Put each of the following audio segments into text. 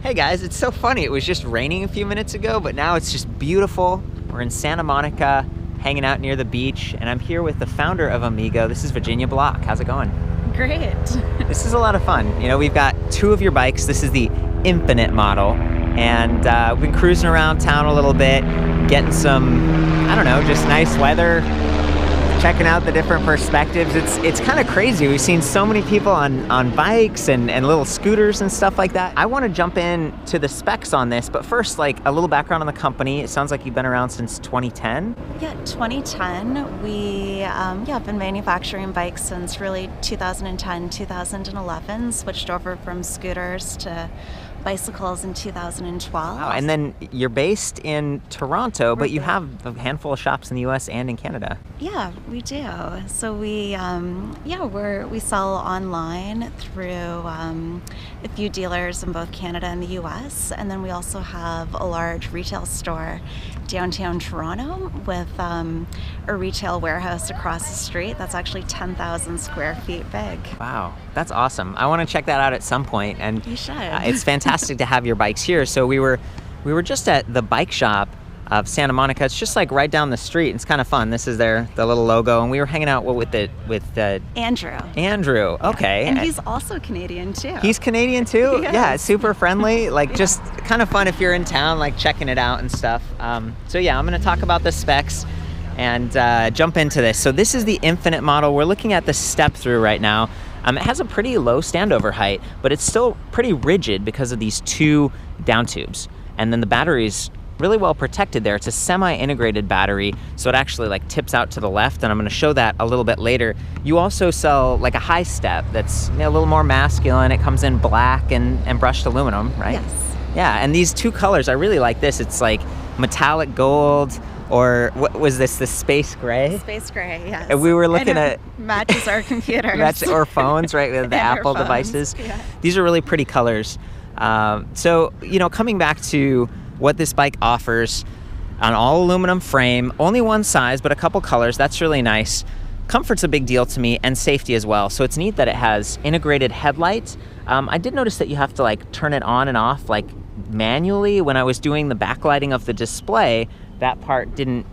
Hey guys, it's so funny. It was just raining a few minutes ago, but now it's just beautiful. We're in Santa Monica, hanging out near the beach, and I'm here with the founder of Amego. This is Virginia Block. How's it going? Great. This is a lot of fun. You know, we've got two of your bikes. This is the Infinite model, and we've been cruising around town a little bit, getting some, I don't know, just nice weather, checking out the different perspectives. It's kind of crazy. We've seen so many people on bikes and little scooters and stuff like that. I want to jump in to the specs on this, but first, like, a little background on the company. It sounds like you've been around since 2010. Yeah, 2010. We have been manufacturing bikes since really 2010, 2011. Switched over from scooters to bicycles in 2012. Wow, and then you're based in Toronto, but you have a handful of shops in the US and in Canada. Yeah, we do. So we sell online through a few dealers in both Canada and the US, and then we also have a large retail store downtown Toronto with a retail warehouse across the street that's actually 10,000 square feet big. Wow, that's awesome. I want to check that out at some point, and you should. It's fantastic to have your bikes here. So we were just at the bike shop of Santa Monica. It's just like right down the street. It's kind of fun. This is the little logo, and we were hanging out with Andrew. Andrew, okay. And he's also Canadian too. He's Canadian too? Yes. Yeah, super friendly. Like, just kind of fun if you're in town, like checking it out and stuff. So yeah, I'm going to talk about the specs and jump into this. So this is the Infinite model. We're looking at the step-thru right now. It has a pretty low standover height, but it's still pretty rigid because of these two down tubes. And then the battery's really well protected there. It's a semi-integrated battery, so it actually like tips out to the left, and I'm going to show that a little bit later. You also sell like a high step that's a little more masculine. It comes in black and brushed aluminum, right? Yes. Yeah, and these two colors, I really like this. It's like metallic gold, or what was this, the space gray? Space gray, yes. And we were looking at... Matches our computers. Or phones, right, with the Apple devices. Yeah. These are really pretty colors. So, you know, coming back to what this bike offers, an all aluminum frame, only one size, but a couple colors. That's really nice. Comfort's a big deal to me, and safety as well. So it's neat that it has integrated headlights. I did notice that you have to like turn it on and off like manually. When I was doing the backlighting of the display, that part didn't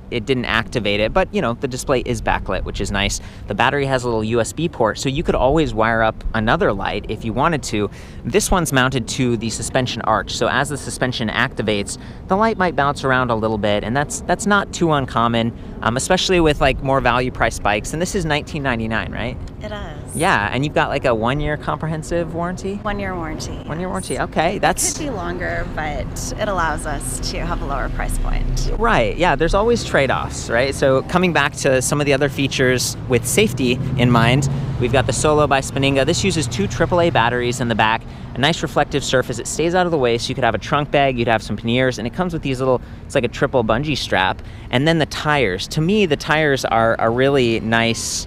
activate it, but you know, the display is backlit, which is nice. The battery has a little USB port, so you could always wire up another light if you wanted to. This one's mounted to the suspension arch, so as the suspension activates, the light might bounce around a little bit, and that's not too uncommon, especially with like more value priced bikes. And this is $19.99, right? It is. Yeah, and you've got like a 1-year comprehensive warranty? 1-year warranty. 1-year warranty, okay. That's... It could be longer, but it allows us to have a lower price point. Right, yeah, there's always trade-offs, right? So coming back to some of the other features with safety in mind, we've got the Solo by Spinninga. This uses 2 AAA batteries in the back, a nice reflective surface. It stays out of the way, so you could have a trunk bag, you'd have some panniers, and it comes with these little, it's like a triple bungee strap. And then the tires. To me, the tires are a really nice,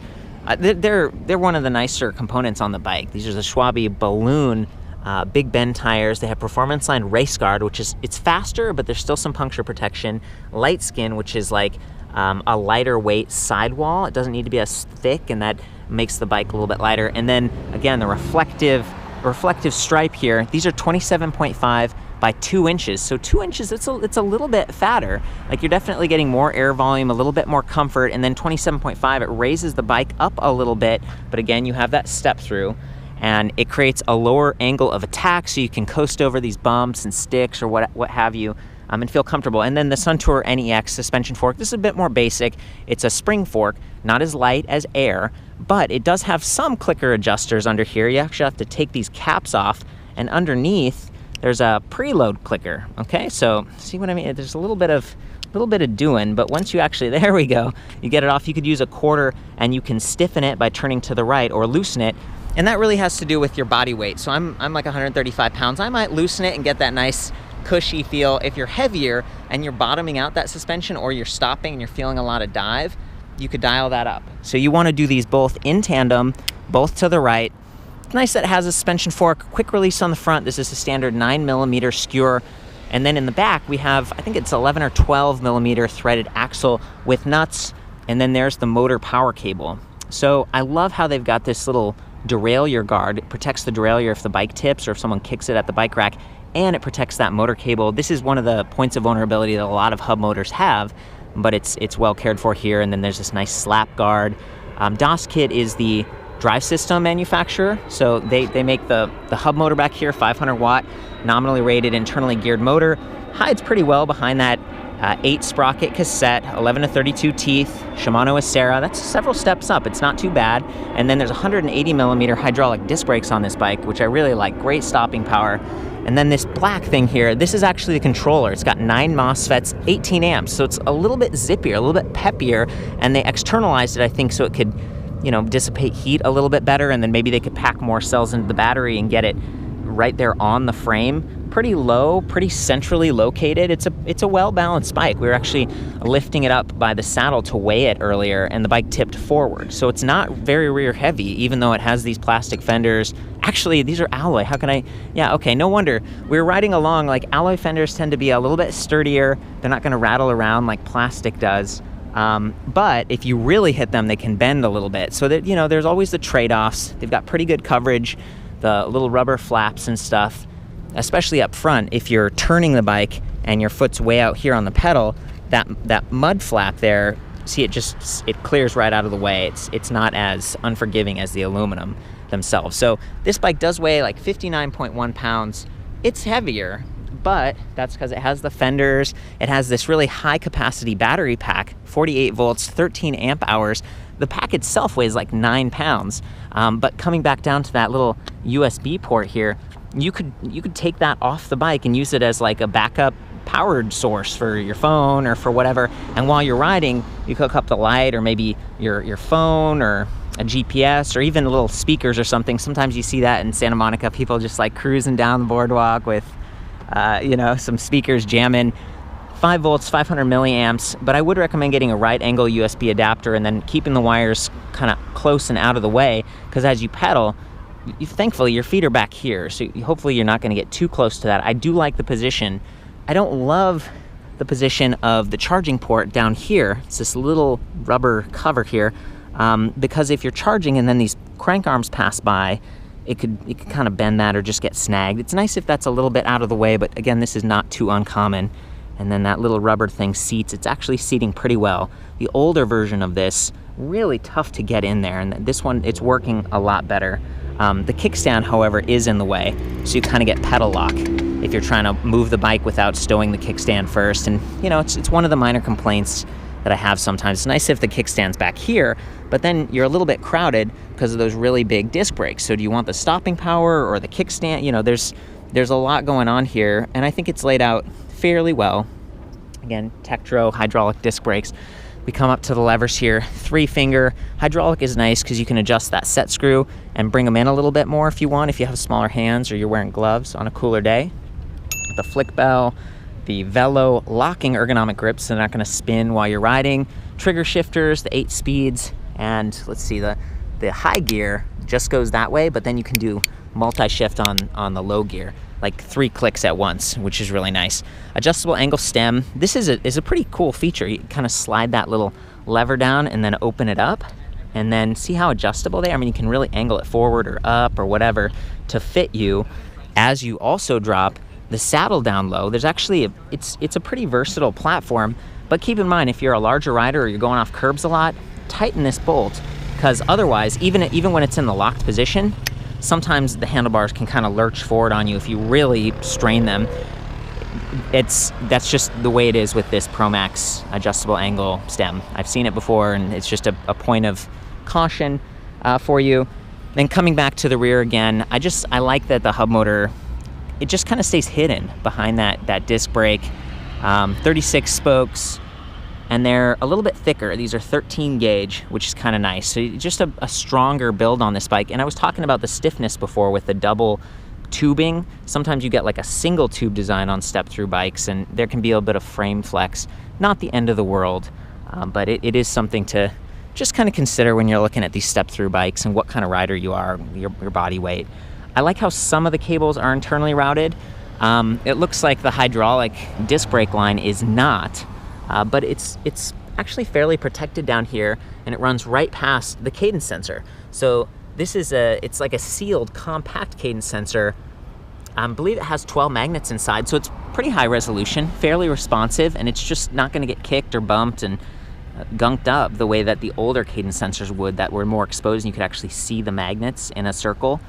they're one of the nicer components on the bike. These are the Schwalbe balloon Big Bend tires. They have Performance Line Race Guard, which is, it's faster, but there's still some puncture protection. Light Skin, which is like a lighter weight sidewall. It doesn't need to be as thick, and that makes the bike a little bit lighter. And then again, the reflective stripe here. These are 27.5 by 2 inches. So 2 inches, it's a little bit fatter. Like, you're definitely getting more air volume, a little bit more comfort. And then 27.5, it raises the bike up a little bit. But again, you have that step through, and it creates a lower angle of attack, so you can coast over these bumps and sticks or what have you, and feel comfortable. And then the Suntour NEX suspension fork, this is a bit more basic. It's a spring fork, not as light as air, but it does have some clicker adjusters under here. You actually have to take these caps off, and underneath there's a preload clicker. Okay, so see what I mean? There's a little bit of doing, but once you actually, there we go, you get it off. You could use a quarter, and you can stiffen it by turning to the right or loosen it. And that really has to do with your body weight. So I'm like 135 pounds. I might loosen it and get that nice cushy feel. If you're heavier and you're bottoming out that suspension, or you're stopping and you're feeling a lot of dive, you could dial that up. So you want to do these both in tandem, both to the right. It's nice that it has a suspension fork, quick release on the front. This is a standard 9mm skewer. And then in the back, we have, I think it's 11 or 12mm threaded axle with nuts. And then there's the motor power cable. So I love how they've got this little derailleur guard. It protects the derailleur if the bike tips or if someone kicks it at the bike rack, and it protects that motor cable. This is one of the points of vulnerability that a lot of hub motors have, but it's well cared for here. And then there's this nice slap guard. Das Kit is the drive system manufacturer, so they make the hub motor back here, 500 watt, nominally rated, internally geared motor. Hides pretty well behind that 8 sprocket cassette, 11 to 32 teeth, Shimano Acera. That's several steps up. It's not too bad. And then there's 180 millimeter hydraulic disc brakes on this bike, which I really like. Great stopping power. And then this black thing here, this is actually the controller. It's got 9 MOSFETs, 18 amps, so it's a little bit zippier, a little bit peppier, and they externalized it, I think, so it could, dissipate heat a little bit better, and then maybe they could pack more cells into the battery and get it right there on the frame. Pretty low, pretty centrally located. It's a well-balanced bike. We were actually lifting it up by the saddle to weigh it earlier, and the bike tipped forward. So it's not very rear heavy, even though it has these plastic fenders. Actually, these are alloy. How can I? Yeah, okay, no wonder. We were riding along, like alloy fenders tend to be a little bit sturdier. They're not gonna rattle around like plastic does. But if you really hit them, they can bend a little bit. So that, there's always the trade-offs. They've got pretty good coverage, the little rubber flaps and stuff. Especially up front, if you're turning the bike and your foot's way out here on the pedal, that mud flap there, see, it clears right out of the way. It's not as unforgiving as the aluminum themselves. So this bike does weigh like 59.1 pounds. It's heavier, but that's because it has the fenders. It has this really high capacity battery pack, 48 volts, 13 amp hours. The pack itself weighs like 9 pounds. But coming back down to that little USB port here, you could take that off the bike and use it as like a backup powered source for your phone or for whatever. And while you're riding, you hook up the light or maybe your phone or a GPS or even little speakers or something. Sometimes you see that in Santa Monica, people just like cruising down the boardwalk with, some speakers jamming. 5 volts, 500 milliamps, but I would recommend getting a right angle USB adapter and then keeping the wires kind of close and out of the way, because as you pedal, thankfully your feet are back here, so hopefully you're not going to get too close to that. I do like the position. I don't love the position of the charging port down here. It's this little rubber cover here, because if you're charging and then these crank arms pass by, it could kind of bend that or just get snagged. It's nice if that's a little bit out of the way, but again, this is not too uncommon. And then that little rubber thing seats. It's actually seating pretty well. The older version of this, really tough to get in there, and this one, it's working a lot better. The kickstand, however, is in the way, so you kind of get pedal lock if you're trying to move the bike without stowing the kickstand first. And it's one of the minor complaints that I have sometimes. It's nice if the kickstand's back here, but then you're a little bit crowded because of those really big disc brakes. So do you want the stopping power or the kickstand? There's a lot going on here, and I think it's laid out fairly well. Again, Tektro hydraulic disc brakes. We come up to the levers here, 3-finger. Hydraulic is nice because you can adjust that set screw and bring them in a little bit more if you want, if you have smaller hands or you're wearing gloves on a cooler day. The flick bell, the Velo locking ergonomic grips, so they're not going to spin while you're riding. Trigger shifters, the 8 speeds, and let's see, the high gear just goes that way, but then you can do multi-shift on the low gear, like 3 clicks at once, which is really nice. Adjustable angle stem. This is a pretty cool feature. You kind of slide that little lever down and then open it up, and then see how adjustable they are. I mean, you can really angle it forward or up or whatever to fit you as you also drop the saddle down low. There's actually, it's a pretty versatile platform, but keep in mind, if you're a larger rider or you're going off curbs a lot, tighten this bolt, because otherwise, even when it's in the locked position, sometimes the handlebars can kind of lurch forward on you if you really strain them. That's just the way it is with this Pro Max adjustable angle stem. I've seen it before, and it's just a point of caution for you. Then coming back to the rear again, I like that the hub motor, it just kind of stays hidden behind that disc brake. 36 spokes, and they're a little bit thicker. These are 13 gauge, which is kind of nice. So just a stronger build on this bike. And I was talking about the stiffness before with the double tubing. Sometimes you get like a single tube design on step-thru bikes, and there can be a bit of frame flex. Not the end of the world, but it is something to just kind of consider when you're looking at these step-thru bikes and what kind of rider you are, your body weight. I like how some of the cables are internally routed. It looks like the hydraulic disc brake line is not, but it's actually fairly protected down here, and it runs right past the cadence sensor. So This is it's like a sealed compact cadence sensor. I believe it has 12 magnets inside, so it's pretty high resolution, fairly responsive, and it's just not going to get kicked or bumped and gunked up the way that the older cadence sensors would that were more exposed and you could actually see the magnets in a circle.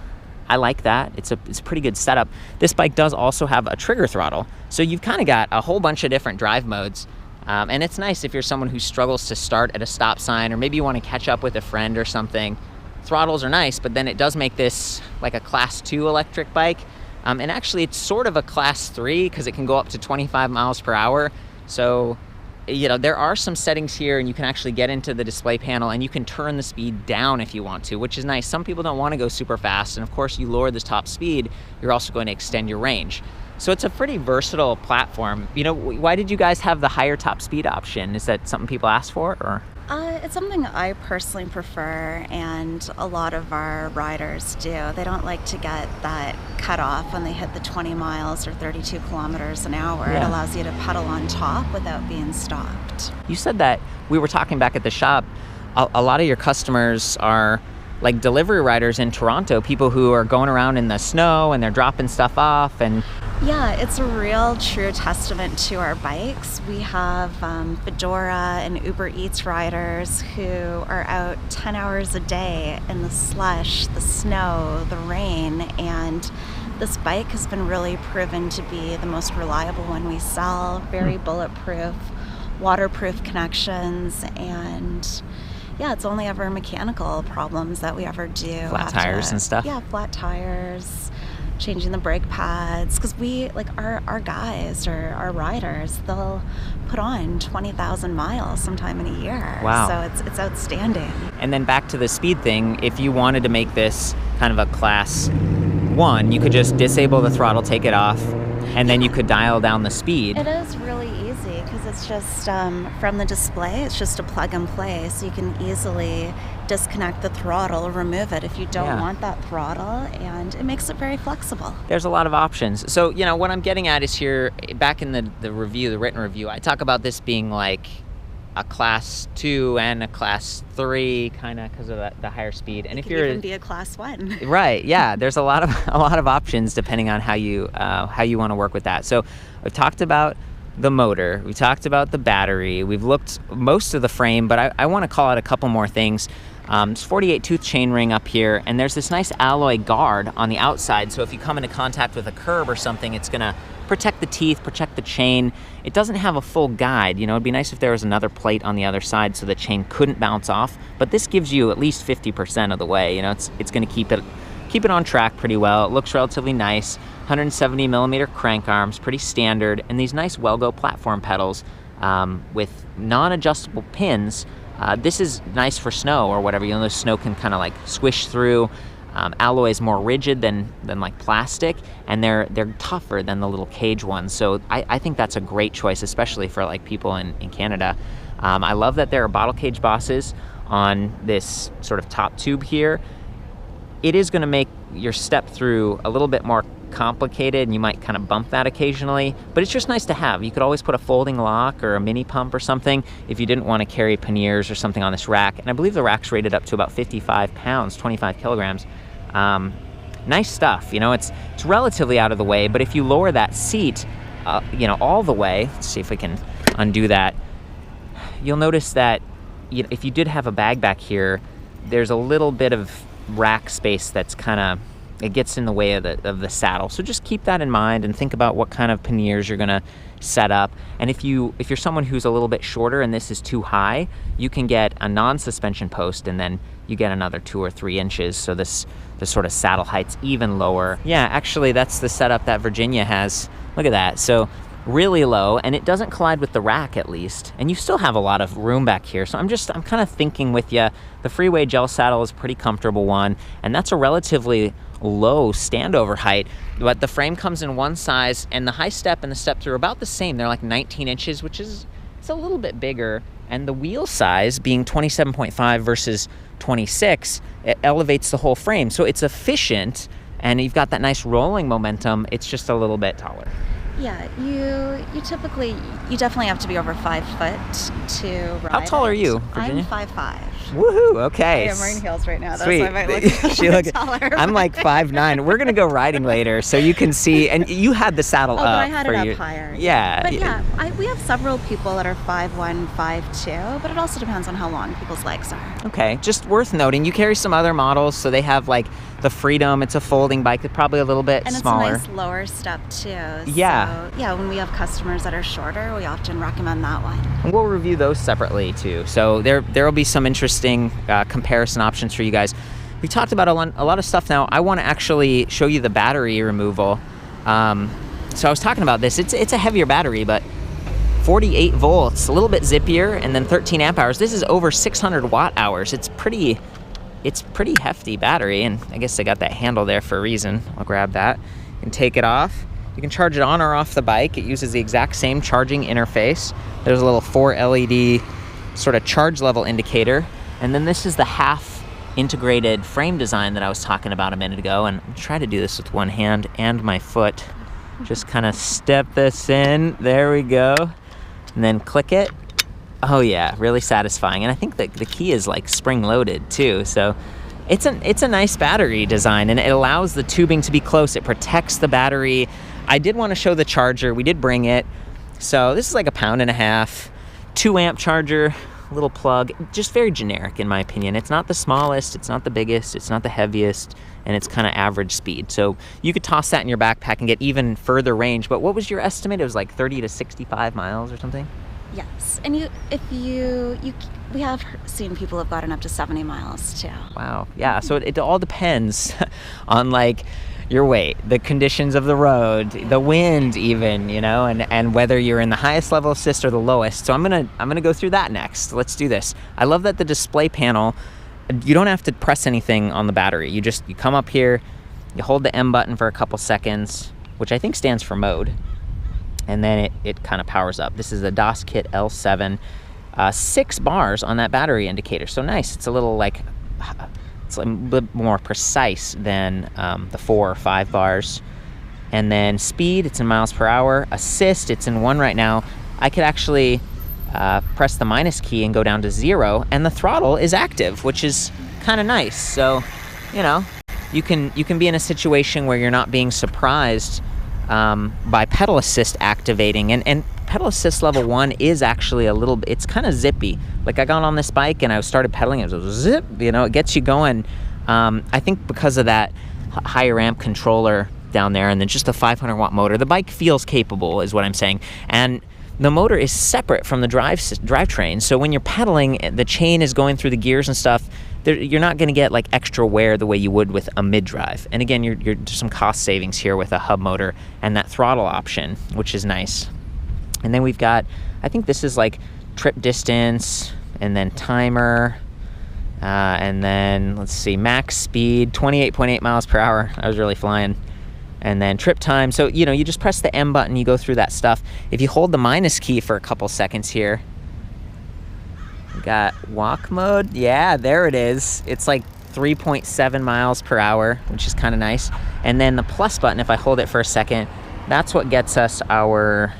I like that. It's a pretty good setup. This bike does also have a trigger throttle, so you've kind of got a whole bunch of different drive modes. And it's nice if you're someone who struggles to start at a stop sign, or maybe you want to catch up with a friend or something. Throttles are nice, but then it does make this like a class 2 electric bike. And actually it's sort of a class 3 because it can go up to 25 miles per hour. So, you know, there are some settings here, and you can actually get into the display panel and you can turn the speed down if you want to, which is nice. Some people don't want to go super fast, and of course you lower the top speed, you're also going to extend your range. So it's a pretty versatile platform. You know, why did you guys have the higher top speed option? Is that something people ask for, or? It's something I personally prefer, and a lot of our riders do. They don't like to get that cut off when they hit the 20 miles or 32 kilometers an hour. Yeah. It allows you to pedal on top without being stopped. You said that, we were talking back at the shop, a lot of your customers are like delivery riders in Toronto, people who are going around in the snow and they're dropping stuff off. And yeah, it's a real true testament to our bikes. We have Fedora and Uber Eats riders who are out 10 hours a day in the slush, the snow, the rain, and this bike has been really proven to be the most reliable one we sell. Very bulletproof, waterproof connections, and yeah, it's only ever mechanical problems that we ever do. Flat tires and stuff? Yeah, flat tires, changing the brake pads, because we, like our guys or our riders, they'll put on 20,000 miles sometime in a year. Wow. So it's outstanding. And then back to the speed thing, if you wanted to make this kind of a class 1, you could just disable the throttle, take it off, and then you could dial down the speed. It is really easy because it's just from the display, it's just a plug and play, so you can easily disconnect the throttle, remove it if you don't want that throttle, and it makes it very flexible. There's a lot of options. So, you know, what I'm getting at is here, back in the review, the written review, I talk about this being like a class 2 and a class 3 kind of because of the higher speed. And it could even be a class 1. Right, yeah, there's a lot of options depending on how you want to work with that. So I've talked about the motor, we talked about the battery, we've looked most of the frame, but I want to call out a couple more things. It's 48 tooth chain ring up here, and there's this nice alloy guard on the outside, so if you come into contact with a curb or something, it's gonna protect the teeth, protect the chain. It doesn't have a full guide. You know, it'd be nice if there was another plate on the other side so the chain couldn't bounce off, but this gives you at least 50% of the way. You know, it's gonna keep it on track pretty well. It looks relatively nice. 170 millimeter crank arms, pretty standard, and these nice Welgo platform pedals with non-adjustable pins. This is nice for snow or whatever. You know, the snow can kind of like squish through. Alloy is more rigid than like plastic, and they're tougher than the little cage ones. So I think that's a great choice, especially for like people in Canada. I love that there are bottle cage bosses on this sort of top tube here. It is going to make your step through a little bit more complicated, and you might kind of bump that occasionally, but it's just nice to have. You could always put a folding lock or a mini pump or something if you didn't want to carry panniers or something on this rack. And I believe the rack's rated up to about 55 pounds, 25 kilograms. Nice stuff. You know, it's relatively out of the way, but if you lower that seat, you know, all the way, let's see if we can undo that, you'll notice that if you did have a bag back here, there's a little bit of rack space that's kind of, it gets in the way of the saddle. So just keep that in mind and think about what kind of panniers you're gonna set up. And if you're someone who's a little bit shorter and this is too high, you can get a non-suspension post, and then you get another 2 or 3 inches. So the sort of saddle height's even lower. Yeah, actually that's the setup that Virginia has. Look at that. So really low, and it doesn't collide with the rack at least, and you still have a lot of room back here. So I'm kind of thinking with you, the Freeway gel saddle is a pretty comfortable one, and that's a relatively low standover height, but the frame comes in one size, and the high step and the step through are about the same. They're like 19 inches, which is, it's a little bit bigger, and the wheel size being 27.5 versus 26, it elevates the whole frame. So it's efficient, and you've got that nice rolling momentum. It's just a little bit taller. Yeah, you definitely have to be over 5 foot to ride. How tall are you, Virginia? I'm 5'5". Woohoo! Okay. I'm wearing heels right now, though, Sweet. so I might look a She little look, bit taller. I'm like 5'9". We're gonna go riding later, so you can see. And you had the saddle up. But I had for it up your, higher. Yeah. But we have several people that are 5'1", 5'2", but it also depends on how long people's legs are. Okay. Just worth noting, you carry some other models, so they have like the Freedom. It's a folding bike. It's probably a little bit and smaller. it's a nice lower step too. Yeah. So, yeah, when we have customers that are shorter, we often recommend that one. And we'll review those separately too. So there will be some interesting comparison options for you guys. We talked about a lot of stuff now. I want to actually show you the battery removal. So I was talking about this. It's a heavier battery, but 48 volts, a little bit zippier, and then 13 amp hours. This is over 600 watt hours. It's pretty hefty battery, and I guess I got that handle there for a reason. I'll grab that and take it off. You can charge it on or off the bike. It uses the exact same charging interface. There's a little 4 LED sort of charge level indicator. And then this is the half integrated frame design that I was talking about a minute ago. And I'll try to do this with one hand and my foot. Just kind of step this in. There we go. And then click it. Oh yeah, really satisfying. And I think that the key is like spring loaded too. So it's a nice battery design, and it allows the tubing to be close. It protects the battery. I did want to show the charger. We did bring it. So this is like 1.5 pounds, 2 amp charger, little plug, just very generic in my opinion. It's not the smallest, it's not the biggest, it's not the heaviest, and it's kind of average speed. So you could toss that in your backpack and get even further range. But what was your estimate? It was like 30 to 65 miles or something? Yes, and we have seen people have gotten up to 70 miles too. Wow, yeah, so it all depends on like your weight, the conditions of the road, the wind even, and whether you're in the highest level assist or the lowest. So I'm gonna go through that next. Let's do this. I love that the display panel, you don't have to press anything on the battery. You come up here, you hold the M button for a couple seconds, which I think stands for mode, and then it kind of powers up. This is a DOS Kit L7, 6 bars on that battery indicator. So nice. It's a little it's a bit more precise than the 4 or 5 bars. And then speed, it's in miles per hour. Assist, it's in 1 right now. I could actually press the minus key and go down to 0, and the throttle is active, which is kind of nice. So, you can be in a situation where you're not being surprised by pedal assist activating, and pedal assist level 1 is actually it's kind of zippy. Like I got on this bike and I started pedaling, it was zip, it gets you going. I think because of that higher amp controller down there, and then just a 500 watt motor, the bike feels capable is what I'm saying. And the motor is separate from the drivetrain, so when you're pedaling, the chain is going through the gears and stuff. You're not going to get like extra wear the way you would with a mid-drive. And again, there's some cost savings here with a hub motor and that throttle option, which is nice. And then we've got, I think this is like trip distance, and then timer, and then let's see, max speed, 28.8 miles per hour. I was really flying. And then trip time. So, you just press the M button, you go through that stuff. If you hold the minus key for a couple seconds here, we got walk mode. Yeah, there it is. It's like 3.7 miles per hour, which is kind of nice. And then the plus button, if I hold it for a second, that's what gets us our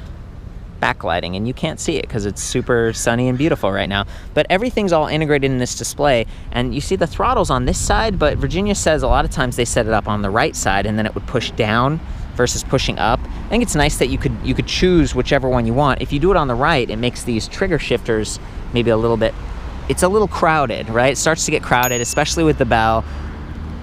backlighting, and you can't see it because it's super sunny and beautiful right now, but everything's all integrated in this display. And you see the throttle's on this side, but Virginia says a lot of times they set it up on the right side, and then it would push down versus pushing up. I think it's nice that you could choose whichever one you want. If you do it on the right, it makes these trigger shifters maybe it's a little crowded, right? It starts to get crowded, especially with the bell.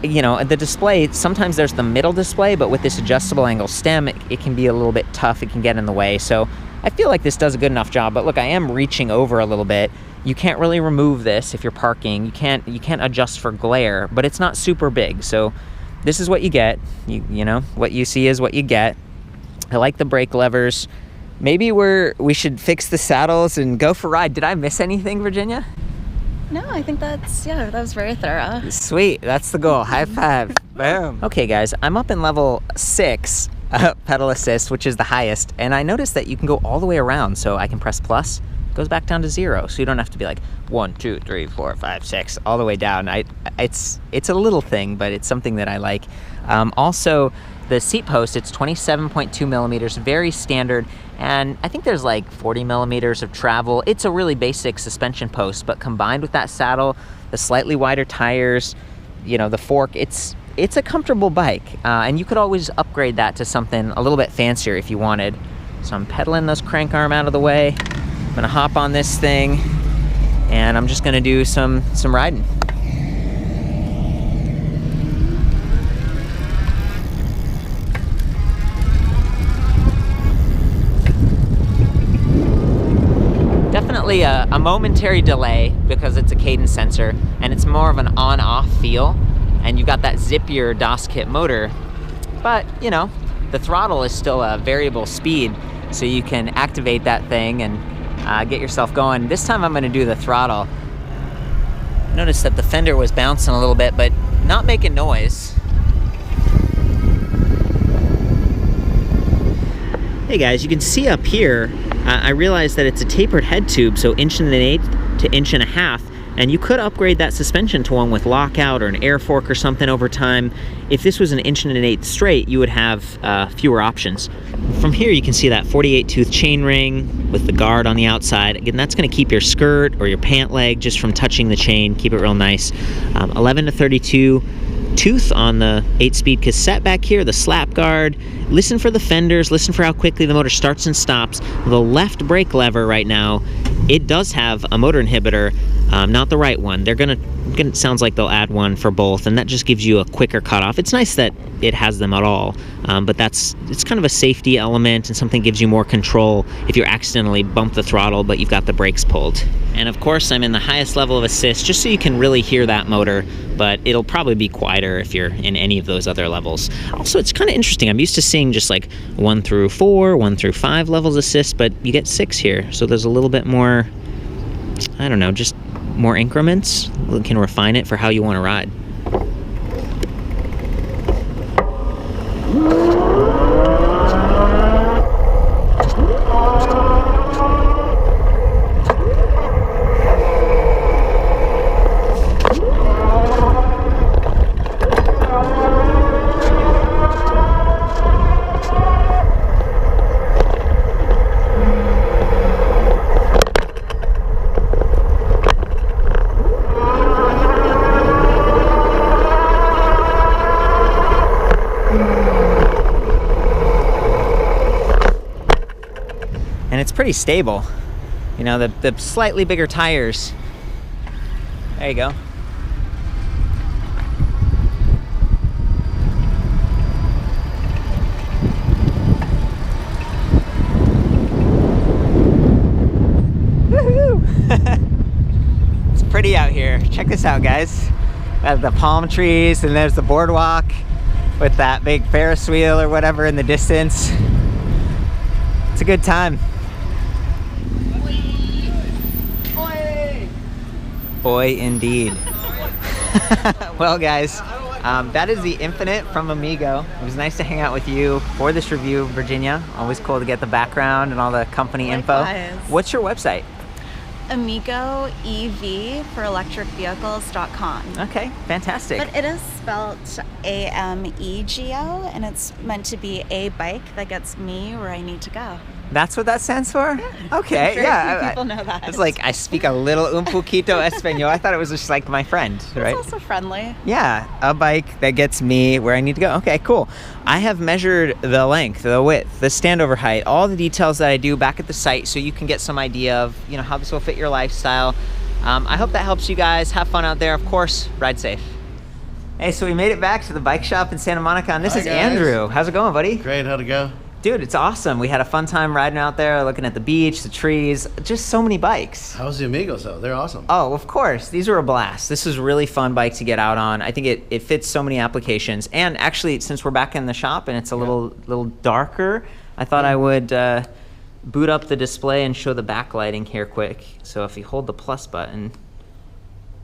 The display, sometimes there's the middle display, but with this adjustable angle stem, it can be a little bit tough. It can get in the way. So I feel like this does a good enough job, but look, I am reaching over a little bit. You can't really remove this if you're parking. You can't adjust for glare, but it's not super big. So this is what you get. What you see is what you get. I like the brake levers. Maybe we should fix the saddles and go for a ride. Did I miss anything, Virginia? No, I think that was very thorough. Sweet, that's the goal. High five. Boom. Okay, guys, I'm up in level 6. Pedal assist, which is the highest, and I noticed that you can go all the way around. So I can press plus, it goes back down to 0, so you don't have to be like 1, 2, 3, 4, 5, 6 all the way down. It's a little thing, but it's something that I like. Also, The seat post, it's 27.2 millimeters, very standard, and I think there's like 40 millimeters of travel. It's a really basic suspension post, but combined with that saddle, the slightly wider tires, you know, the fork, it's a comfortable bike, and you could always upgrade that to something a little bit fancier if you wanted. So I'm pedaling this crank arm out of the way. I'm gonna hop on this thing, and I'm just gonna do some riding. Definitely a momentary delay because it's a cadence sensor, and it's more of an on-off feel, and you've got that zippier DOS kit motor, but you know, the throttle is still a variable speed, so you can activate that thing and get yourself going. This time I'm gonna do the throttle. Notice that the fender was bouncing a little bit, but not making noise. Hey guys, you can see up here, I realized that it's a tapered head tube, so 1.1 to 1.5 inches, and you could upgrade that suspension to one with lockout or an air fork or something over time. If this was an 1.1 inches straight, you would have fewer options. From here you can see that 48 tooth chain ring with the guard on the outside. Again, that's going to keep your skirt or your pant leg just from touching the chain, keep it real nice. 11 to 32 tooth on the 8-speed cassette back here, the slap guard. Listen for the fenders, listen for how quickly the motor starts and stops. The left brake lever right now, it does have a motor inhibitor, not the right one. They're gonna sounds like they'll add one for both, and that just gives you a quicker cutoff. It's nice that it has them at all, but it's kind of a safety element, and something gives you more control if you accidentally bump the throttle but you've got the brakes pulled. And of course I'm in the highest level of assist just so you can really hear that motor, but it'll probably be quieter if you're in any of those other levels. Also, it's kind of interesting. I'm used to seeing just like 1 through 4, 1 through 5 levels assist, but you get 6 here, so there's a little bit more, I don't know, just more increments. You can refine it for how you want to ride. And it's pretty stable. You know, the slightly bigger tires. There you go. Woohoo! It's pretty out here. Check this out, guys. The palm trees, and there's the boardwalk with that big Ferris wheel or whatever in the distance. It's a good time. Boy, indeed. Well, guys, that is the Infinite from Amego. It was nice to hang out with you for this review, Virginia. Always cool to get the background and all the company info. What's your website? Amego EV for ElectricVehicles.com. Okay, fantastic. But it is spelled AMEGO, and it's meant to be a bike that gets me where I need to go. That's what that stands for? Yeah. Okay, Very yeah. few people know that. It's like, I speak a little un poquito español. I thought it was just like my friend, right? It's also friendly. Yeah, a bike that gets me where I need to go. Okay, cool. I have measured the length, the width, the standover height, all the details that I do back at the site, so you can get some idea of, you know, how this will fit your lifestyle. I hope that helps you guys. Have fun out there. Of course, ride safe. Hey, so we made it back to the bike shop in Santa Monica, and this is Andrew. How's it going, buddy? Great, how'd it go? Dude, it's awesome. We had a fun time riding out there, looking at the beach, the trees, just so many bikes. How's the Amigos though? They're awesome. Oh, of course. These were a blast. This is a really fun bike to get out on. I think it fits so many applications. And actually, since we're back in the shop and it's a little darker, I thought I would boot up the display and show the backlighting here quick. So if you hold the plus button,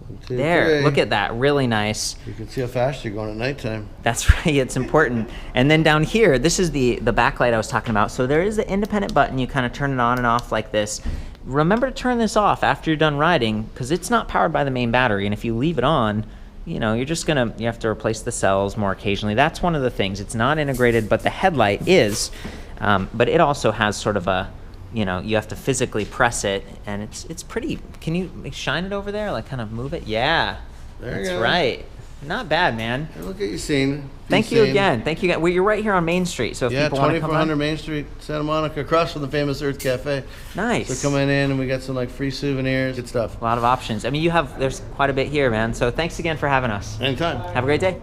1, 2, there, 3. look at that, really nice. You can see how fast you're going at nighttime. That's right, it's important. And then down here, this is the backlight I was talking about. So there is the independent button. You kind of turn it on and off like this. Remember to turn this off after you're done riding, because it's not powered by the main battery. And if you leave it on, you know, you have to replace the cells more occasionally. That's one of the things. It's not integrated, but the headlight is. But it also has sort of a, you know, you have to physically press it, and it's pretty. Can you shine it over there? Like kind of move it? Yeah, There you that's go. right. Not bad, man. Hey, look at you, scene. Thank you again. Thank you again. Well, you're right here on Main Street, so if Yeah, people want to come 2400 in. Main Street, Santa Monica, across from the famous Earth Cafe. Nice. So coming in, and we got some like free souvenirs. Good stuff. A lot of options. I mean, there's quite a bit here, man. So thanks again for having us. Anytime. Have a great day.